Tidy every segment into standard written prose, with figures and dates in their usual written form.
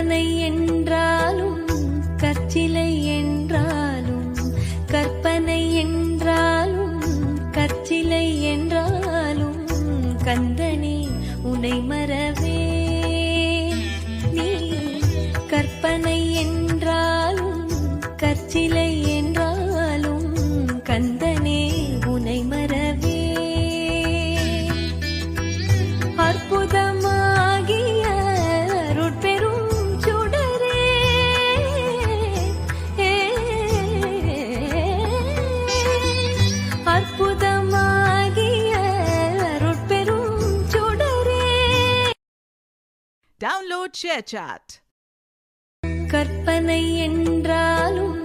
கற்பனை என்றாலும் கற்சிலை என்றாலும் கற்பனை என்றாலும் கற்சிலை என்றாலும் கந்தனே உனை மறவே நீ கற்பனை என்றாலும் கற்சிலை என்றாலும் கந்தனே உனை மறவே அற்புதமாகிய அருட்பெரும் சுடரே அற்புதமாகிய அருட்பெரும் சுடரே. Download ShareChat. கற்பனை என்றாலும்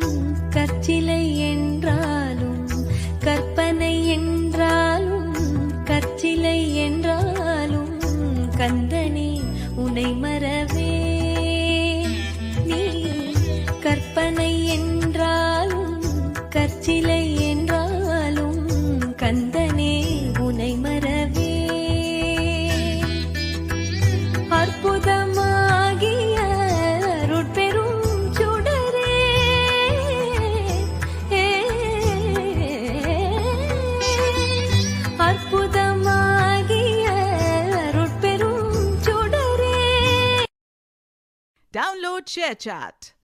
கற்சிலை என்றாலும் கற்பனை என்றாலும் கற்சிலை என்றாலும் கந்தனே உனை மறவே நீ கற்பனை என்றாலும் கற்சிலை என்றாலும் கந்தனே உனை மறவே அற்புதமாகிய அருட்பெரும் சுடரே அற்புதமாகிய அருட்பெரும் சுடரே. Download ShareChat.